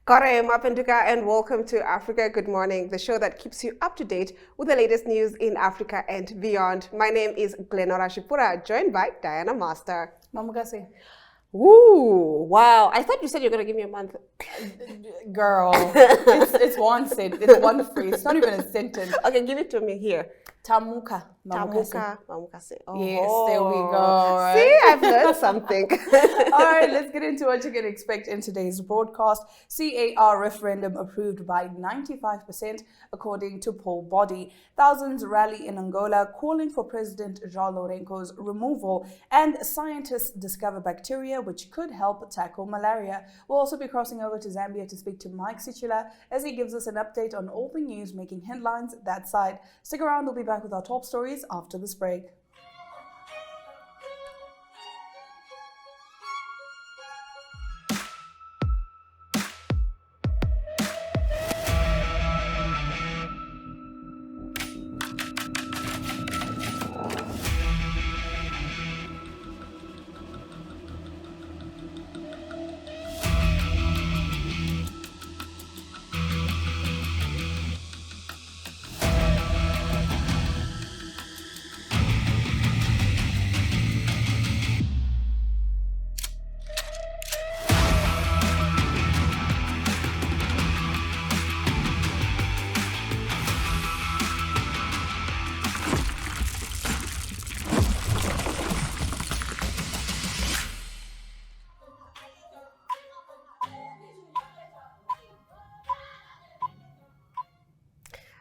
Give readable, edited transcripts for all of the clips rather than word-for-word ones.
Kare Mapenduka and welcome to Africa Good Morning, the show that keeps you up to date with the latest news in Africa and beyond. My name is Glenora Shipura, joined by Diana Master. Mamugase. Ooh, wow. I thought you said you're going to give me a month. Girl, it's one sentence, it's one phrase, it's not even a sentence. Okay, give it to me here. Tamuka. Mamukase. Oh. Yes, there we go. Right? See, I've learned something. All right, let's get into what you can expect in today's broadcast. CAR referendum approved by 95%, according to poll body. Thousands rally in Angola calling for President Joao Lourenco's removal, and scientists discover bacteria which could help tackle malaria. We'll also be crossing over to Zambia to speak to Mike Sichula as he gives us an update on all the news making headlines that side. Stick around, we'll be back with our top stories after this break.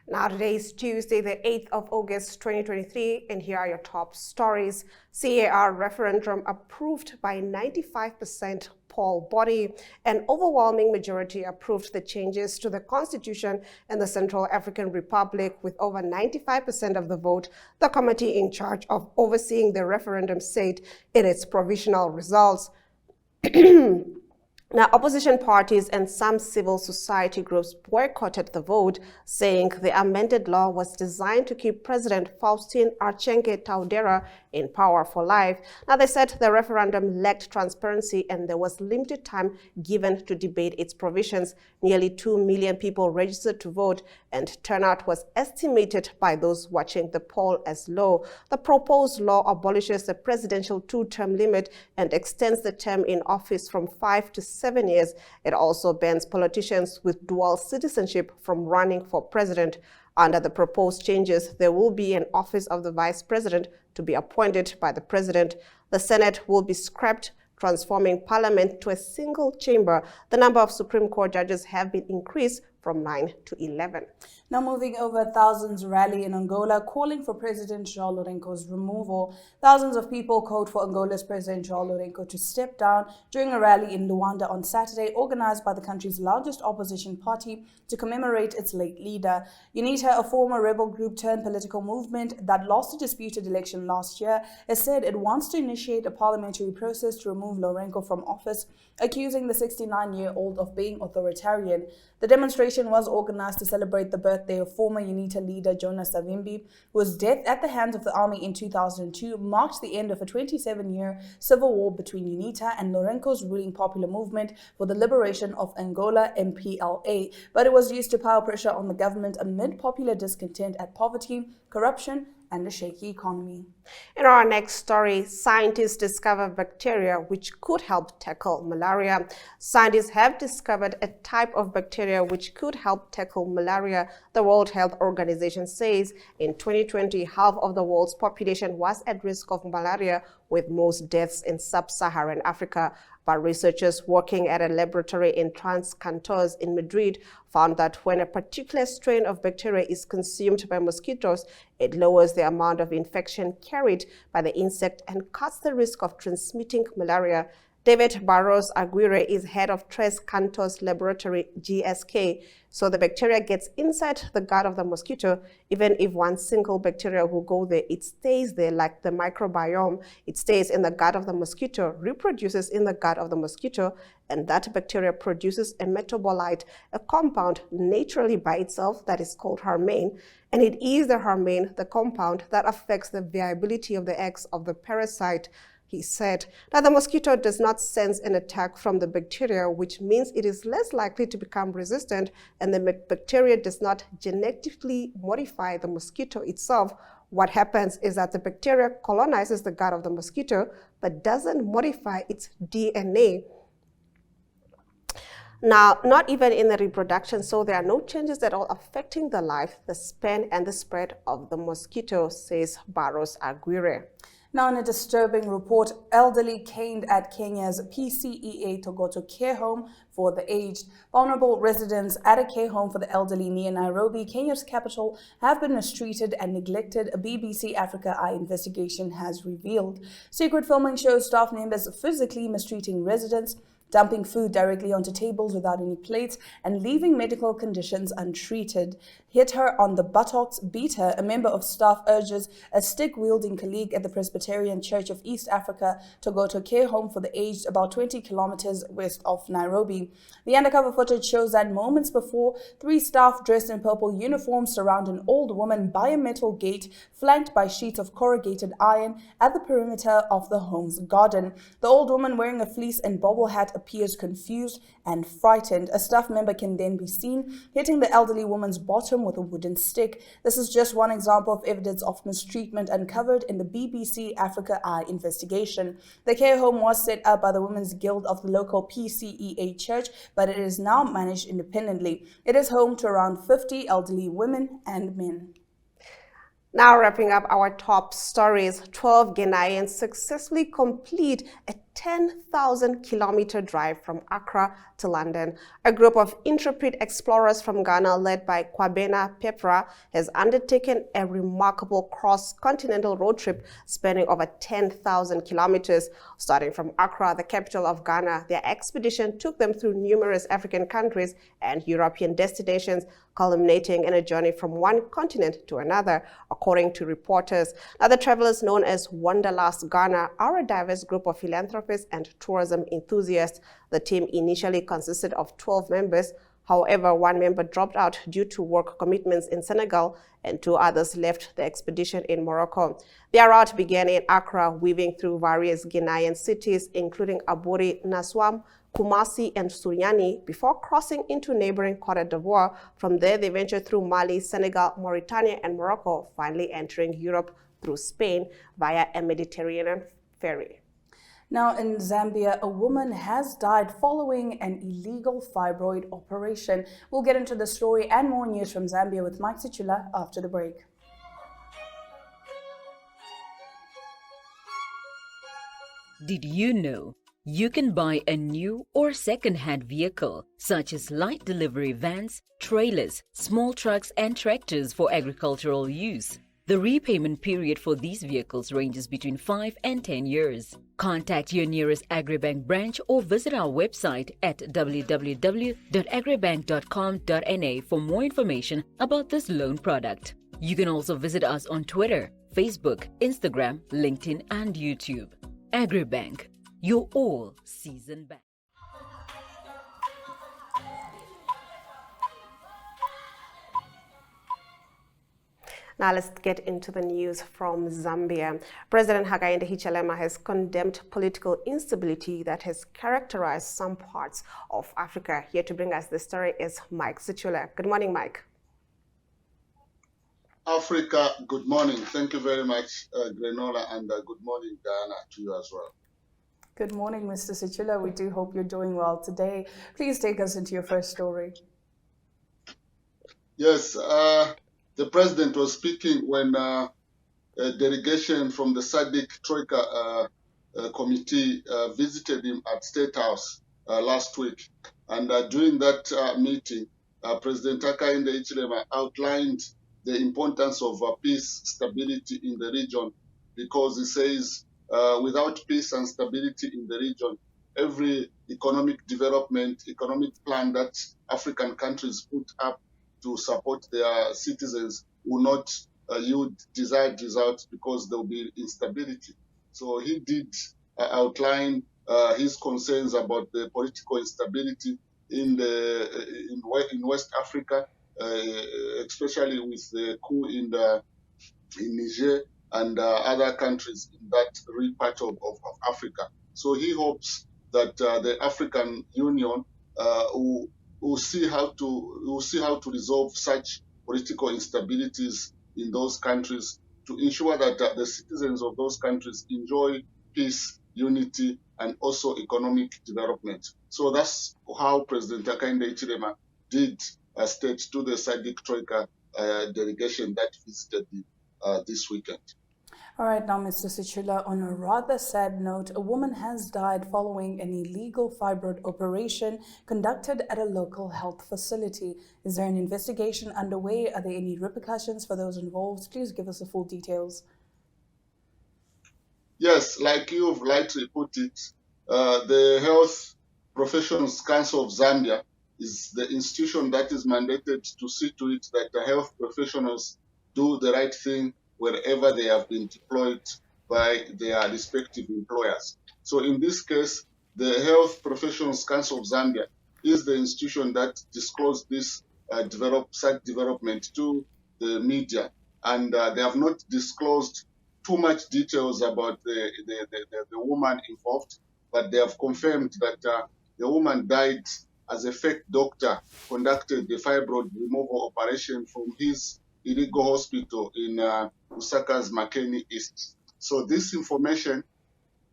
Now, today is Tuesday, the 8th of August, 2023, and here are your top stories. CAR referendum approved by 95% poll body. An overwhelming majority approved the changes to the constitution in the Central African Republic with over 95% of the vote, the committee in charge of overseeing the referendum said in its provisional results. Now, opposition parties and some civil society groups boycotted the vote, saying the amended law was designed to keep President Faustin Archange Touadera in power for life. Now, they said the referendum lacked transparency and there was limited time given to debate its provisions. Nearly 2 million people registered to vote, and turnout was estimated by those watching the poll as low. The proposed law abolishes the presidential two-term limit and extends the term in office from 5 to 7 years. It also bans politicians with dual citizenship from running for president. Under the proposed changes, there will be an office of the vice president to be appointed by the president. The Senate will be scrapped, transforming parliament to a single chamber. The number of Supreme Court judges have been increased from 9 to 11. Now moving over, thousands rally in Angola calling for President Joao Lourenco's removal. Thousands of people called for Angola's President Joao Lourenco to step down during a rally in Luanda on Saturday, organized by the country's largest opposition party to commemorate its late leader. Inthe, a former rebel group turned political movement that lost a disputed election last year, has said it wants to initiate a parliamentary process to remove Lourenco from office, accusing the 69-year-old of being authoritarian. The demonstration was organized to celebrate the birthday of former Inthe leader Jonas Savimbi, whose death at the hands of the army in 2002 marked the end of a 27-year civil war between Inthe and Lourenco's ruling Popular Movement for the Liberation of Angola, MPLA, but it was used to pile pressure on the government amid popular discontent at poverty, corruption, and a shaky economy. In our next story, scientists discover bacteria which could help tackle malaria. Scientists have discovered a type of bacteria which could help tackle malaria, the World Health Organization says. In 2020, half of the world's population was at risk of malaria, with most deaths in sub-Saharan Africa. But researchers working at a laboratory in Tres Cantos in Madrid found that when a particular strain of bacteria is consumed by mosquitoes, it lowers the amount of infection carried by the insect and cuts the risk of transmitting malaria. David Barros Aguirre is head of Tres Cantos Laboratory, GSK. So the bacteria gets inside the gut of the mosquito. Even if one single bacteria will go there, it stays there like the microbiome. It stays in the gut of the mosquito, reproduces in the gut of the mosquito, and that bacteria produces a metabolite, a compound naturally by itself that is called harmine. And it is the harmine, the compound, that affects the viability of the eggs of the parasite. he said. Now, the mosquito does not sense an attack from the bacteria, which means it is less likely to become resistant, and the bacteria does not genetically modify the mosquito itself. What happens is that the bacteria colonizes the gut of the mosquito, but doesn't modify its DNA. Now, not even in the reproduction, so there are no changes at all affecting the life, the span, and the spread of the mosquito, says Barros Aguirre. Now, in a disturbing report, elderly caned at Kenya's PCEA Togoto Care Home for the Aged. Vulnerable residents at a care home for the elderly near Nairobi, Kenya's capital, have been mistreated and neglected, a BBC Africa Eye investigation has revealed. Secret filming shows staff members physically mistreating residents, dumping food directly onto tables without any plates, and leaving medical conditions untreated. Hit her on the buttocks, beat her, a member of staff urges a stick-wielding colleague at the Presbyterian Church of East Africa to go to a care home for the aged about 20 kilometers west of Nairobi. The undercover footage shows that moments before, 3 staff dressed in purple uniforms surround an old woman by a metal gate flanked by sheets of corrugated iron at the perimeter of the home's garden. The old woman, wearing a fleece and bobble hat, appears confused and frightened. A staff member can then be seen hitting the elderly woman's bottom with a wooden stick. This is just one example of evidence of mistreatment uncovered in the BBC Africa Eye investigation. The care home was set up by the Women's Guild of the local PCEA church, but it is now managed independently. It is home to around 50 elderly women and men. Now wrapping up our top stories, 12 Ghanaians successfully complete a 10,000-kilometer drive from Accra to London. A group of intrepid explorers from Ghana, led by Kwabena Pepra, has undertaken a remarkable cross-continental road trip spanning over 10,000 kilometers. Starting from Accra, the capital of Ghana, their expedition took them through numerous African countries and European destinations, culminating in a journey from one continent to another, according to reporters. Now, the travelers, known as Wanderlust Ghana, are a diverse group of philanthropists and tourism enthusiasts. The team initially consisted of 12 members. However, one member dropped out due to work commitments in Senegal, and 2 others left the expedition in Morocco. Their route began in Accra, weaving through various Ghanaian cities, including Aburi, Naswam, Kumasi, and Suryani, before crossing into neighboring Côte d'Ivoire. From there, they ventured through Mali, Senegal, Mauritania, and Morocco, finally entering Europe through Spain via a Mediterranean ferry. Now, in Zambia, a woman has died following an illegal fibroid operation. We'll get into the story and more news from Zambia with Mike Sichula after the break. Did you know you can buy a new or second-hand vehicle, such as light delivery vans, trailers, small trucks, and tractors for agricultural use? The repayment period for these vehicles ranges between 5 and 10 years. Contact your nearest Agribank branch or visit our website at www.agribank.com.na for more information about this loan product. You can also visit us on Twitter, Facebook, Instagram, LinkedIn, and YouTube. Agribank, your all-season bank. Now let's get into the news from Zambia. President Hakainde Hichilema has condemned political instability that has characterized some parts of Africa. Here to bring us the story is Mike Sichula. Good morning, Mike. Africa, good morning. Thank you very much, Grenola, and good morning, Diana, to you as well. Good morning, Mr. Sichula. We do hope you're doing well today. Please take us into your first story. Yes, the president was speaking when a delegation from the SADC Troika committee visited him at State House last week. And during that meeting, President Hakainde Hichilema outlined the importance of peace, stability in the region, because he says without peace and stability in the region, every economic development, economic plan that African countries put up to support their citizens will not yield desired results because there will be instability. So he did outline his concerns about the political instability in West Africa, especially with the coup in Niger and other countries in that part of Africa. So he hopes that the African Union will see how to resolve such political instabilities in those countries to ensure that the citizens of those countries enjoy peace, unity, and also economic development. So that's how President Hakainde Hichilema did state to the SADC Troika delegation that visited this weekend. All right, now, Mr. Sichula, on a rather sad note, a woman has died following an illegal fibroid operation conducted at a local health facility. Is there an investigation underway? Are there any repercussions for those involved? Please give us the full details. Yes, like you've rightly put it, the Health Professions Council of Zambia is the institution that is mandated to see to it that the health professionals do the right thing wherever they have been deployed by their respective employers. So in this case, the Health Professions Council of Zambia is the institution that disclosed this such development to the media, and they have not disclosed too much details about the woman involved, but they have confirmed that the woman died as a fake doctor conducted the fibroid removal operation from his illegal hospital in Lusaka's Makeni East. So this information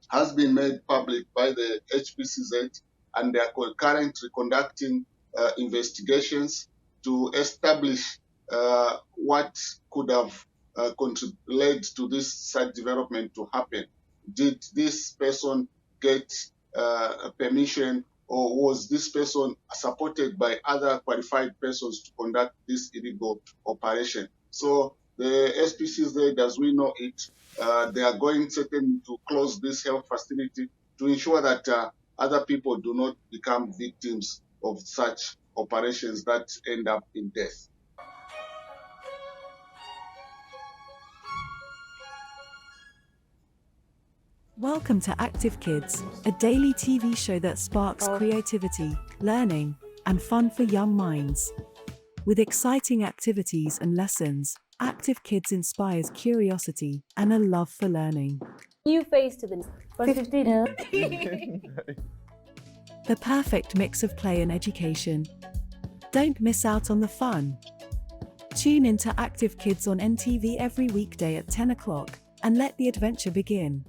has been made public by the HPCZ, and they are currently conducting investigations to establish what could have led to this sad development to happen. Did this person get permission, or was this person supported by other qualified persons to conduct this illegal operation? So the SPCZ, as we know it, they are going certainly to close this health facility to ensure that other people do not become victims of such operations that end up in death. Welcome to Active Kids, a daily TV show that sparks creativity, learning, and fun for young minds. With exciting activities and lessons, Active Kids inspires curiosity and a love for learning. New face to the 15. The perfect mix of play and education. Don't miss out on the fun. Tune into Active Kids on NTV every weekday at 10 o'clock and let the adventure begin.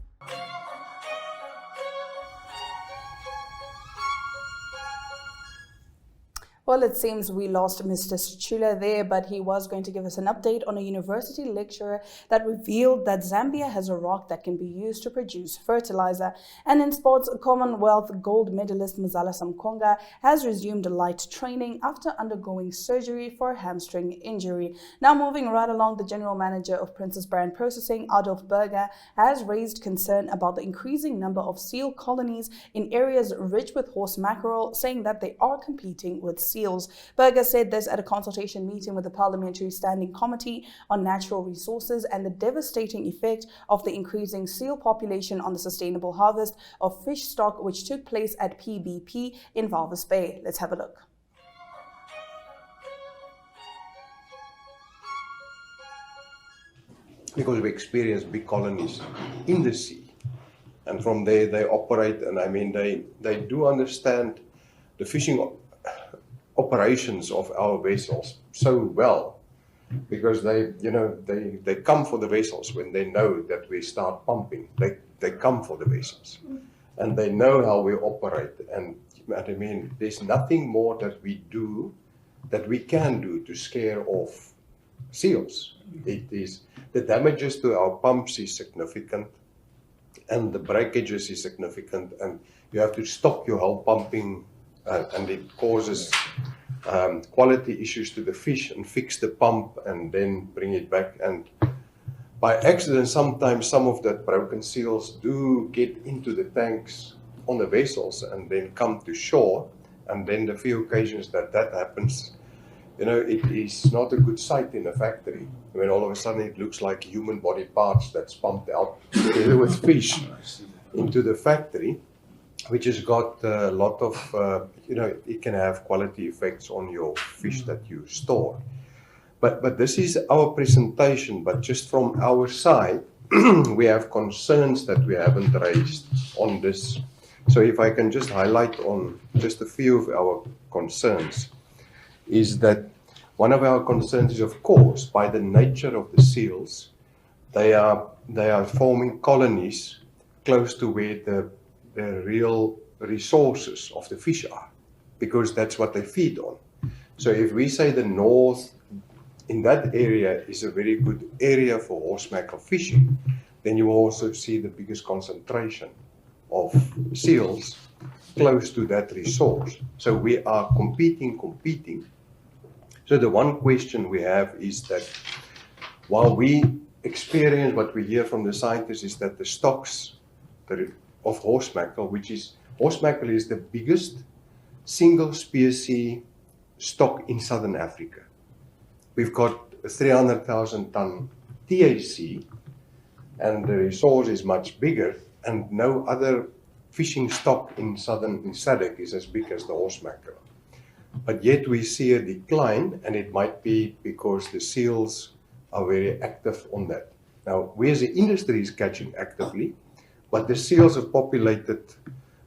Well, it seems we lost Mr. Sichula there, but he was going to give us an update on a university lecturer that revealed that Zambia has a rock that can be used to produce fertilizer. And in sports, Commonwealth gold medalist Mazala Samkonga has resumed light training after undergoing surgery for a hamstring injury. Now moving right along, the general manager of Princess Brand Processing, Adolf Berger, has raised concern about the increasing number of seal colonies in areas rich with horse mackerel, saying that they are competing with seals. Berger said this at a consultation meeting with the Parliamentary Standing Committee on Natural Resources and the devastating effect of the increasing seal population on the sustainable harvest of fish stock, which took place at PBP in Walvis Bay. Let's have a look. Because we experience big colonies in the sea, and from there they operate, and I mean they do understand the fishing operations of our vessels so well, because they come for the vessels when they know that we start pumping. They come for the vessels, and they know how we operate. And I mean, there's nothing more that we can do to scare off seals. It is the damages to our pumps is significant, and the breakages is significant, and you have to stop your whole pumping. And it causes quality issues to the fish, and fix the pump and then bring it back. And by accident, sometimes some of that broken seals do get into the tanks on the vessels and then come to shore. And then the few occasions that happens, it is not a good sight in a factory. I mean, all of a sudden it looks like human body parts that's pumped out together with fish into the factory, which has got a lot of, it can have quality effects on your fish that you store. But this is our presentation, but just from our side, we have concerns that we haven't raised on this. So if I can just highlight on just a few of our concerns, is that one of our concerns is, of course, by the nature of the seals, they are forming colonies close to where the real resources of the fish are, because that's what they feed on. So if we say the north in that area is a very good area for horse mackerel fishing, then you will also see the biggest concentration of seals close to that resource. So we are competing. So the one question we have is that while we experience, what we hear from the scientists is that the stocks of horse mackerel, horse mackerel is the biggest single species stock in Southern Africa. We've got a 300,000 ton THC, and the resource is much bigger, and no other fishing stock in SADC is as big as the horse mackerel. But yet we see a decline, and it might be because the seals are very active on that. Now, we as the industry is catching actively, but the seals have populated,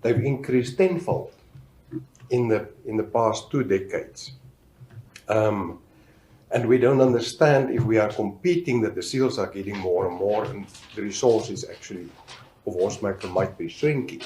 they've increased tenfold in the past 2 decades. And we don't understand, if we are competing, that the seals are getting more and more, and the resources actually of horse mackerel might be shrinking.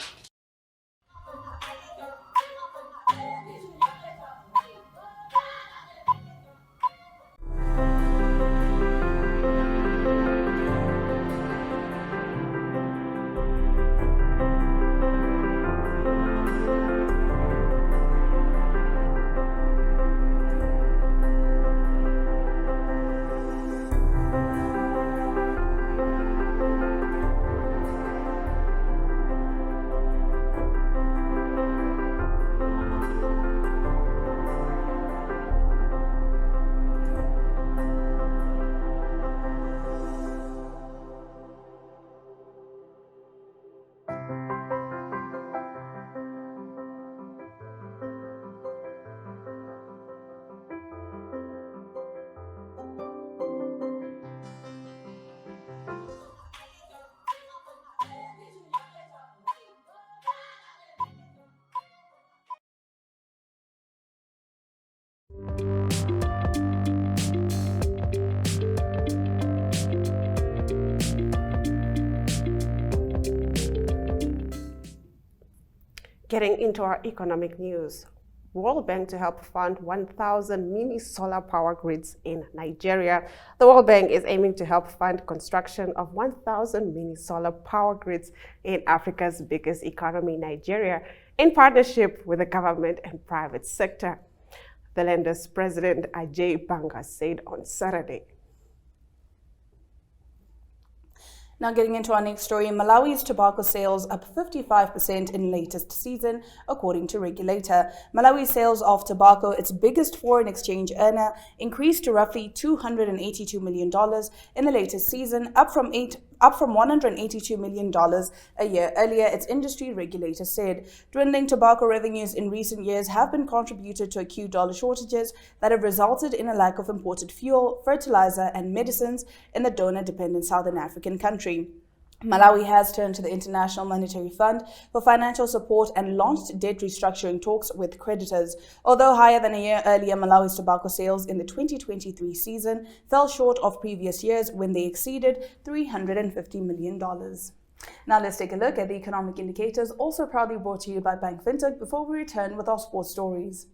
Getting into our economic news, World Bank to help fund 1,000 mini solar power grids in Nigeria. The World Bank is aiming to help fund construction of 1,000 mini solar power grids in Africa's biggest economy, Nigeria, in partnership with the government and private sector. The lender's president, Ajay Banga, said on Saturday. Now getting into our next story, Malawi's tobacco sales up 55% in latest season, according to regulator. Malawi's sales of tobacco, its biggest foreign exchange earner, increased to roughly $282 million in the latest season, up from $182 million a year earlier, its industry regulator said. Dwindling tobacco revenues in recent years have been contributed to acute dollar shortages that have resulted in a lack of imported fuel, fertilizer, and medicines in the donor-dependent Southern African country. Malawi has turned to the International Monetary Fund for financial support and launched debt restructuring talks with creditors. Although higher than a year earlier, Malawi's tobacco sales in the 2023 season fell short of previous years when they exceeded $350 million. Now let's take a look at the economic indicators, also proudly brought to you by Bank Fintech, before we return with our sports stories.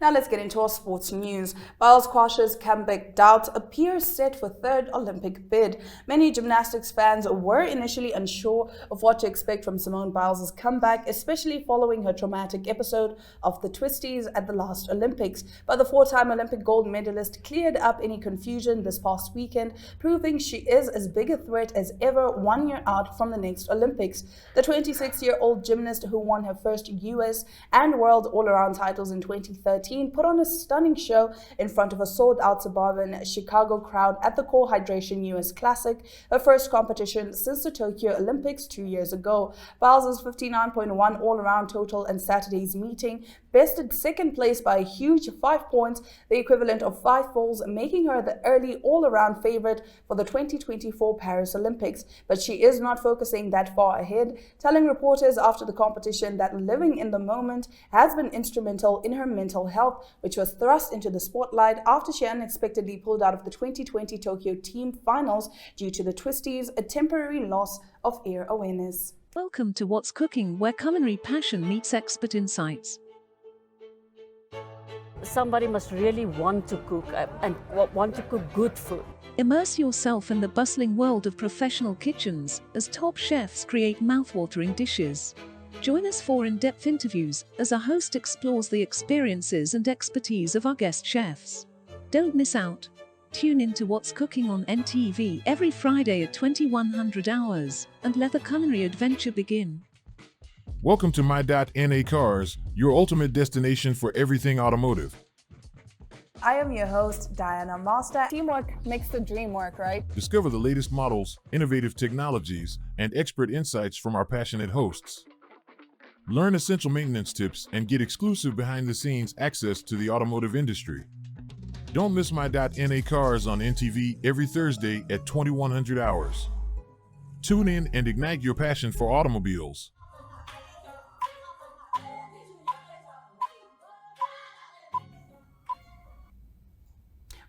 Now let's get into our sports news. Biles Quasha's comeback doubts appear set for third Olympic bid. Many gymnastics fans were initially unsure of what to expect from Simone Biles' comeback, especially following her traumatic episode of the twisties at the last Olympics. But the four-time Olympic gold medalist cleared up any confusion this past weekend, proving she is as big a threat as ever 1 year out from the next Olympics. The 26-year-old gymnast, who won her first US and world all-around titles in 2013, put on a stunning show in front of a sold-out suburban Chicago crowd at the Core Hydration US Classic, her first competition since the Tokyo Olympics 2 years ago. Biles' 59.1 all-around total in Saturday's meeting bested second place by a huge 5 points, the equivalent of 5 falls, making her the early all-around favorite for the 2024 Paris Olympics. But she is not focusing that far ahead, telling reporters after the competition that living in the moment has been instrumental in her mental health, which was thrust into the spotlight after she unexpectedly pulled out of the 2020 Tokyo team finals due to the twisties, a temporary loss of air awareness. Welcome to What's Cooking, where culinary passion meets expert insights. Somebody must really want to cook and want to cook good food. Immerse yourself in the bustling world of professional kitchens as top chefs create mouthwatering dishes. Join us for in-depth interviews as our host explores the experiences and expertise of our guest chefs. Don't miss out. Tune in to What's Cooking on NTV every Friday at 2100 hours and let the culinary adventure begin. Welcome to My.NA Cars, your ultimate destination for everything automotive. I am your host, Diana Master. Teamwork makes the dream work, right? Discover the latest models, innovative technologies, and expert insights from our passionate hosts. Learn essential maintenance tips and get exclusive behind-the-scenes access to the automotive industry. Don't miss My.NA Cars on NTV every Thursday at 2100 hours. Tune in and ignite your passion for automobiles.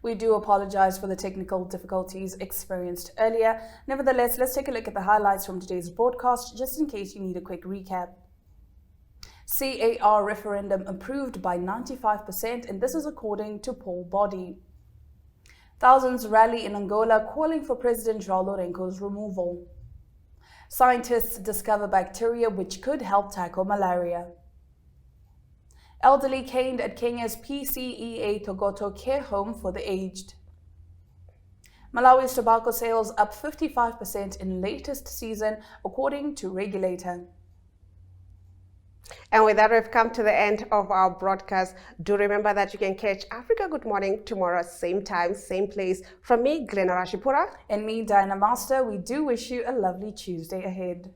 We do apologize for the technical difficulties experienced earlier. Nevertheless, let's take a look at the highlights from today's broadcast, just in case you need a quick recap. CAR referendum approved by 95%, and this is according to poll body. Thousands rally in Angola calling for President Joao Lourenco's removal. Scientists discover bacteria which could help tackle malaria. Elderly caned at Kenya's PCEA Togoto care home for the aged. Malawi's tobacco sales up 55% in latest season, according to regulator. And with that, we've come to the end of our broadcast. Do remember that you can catch Africa Good Morning tomorrow, same time, same place. From me, Glenn Arashipura. And me, Diana Master, we do wish you a lovely Tuesday ahead.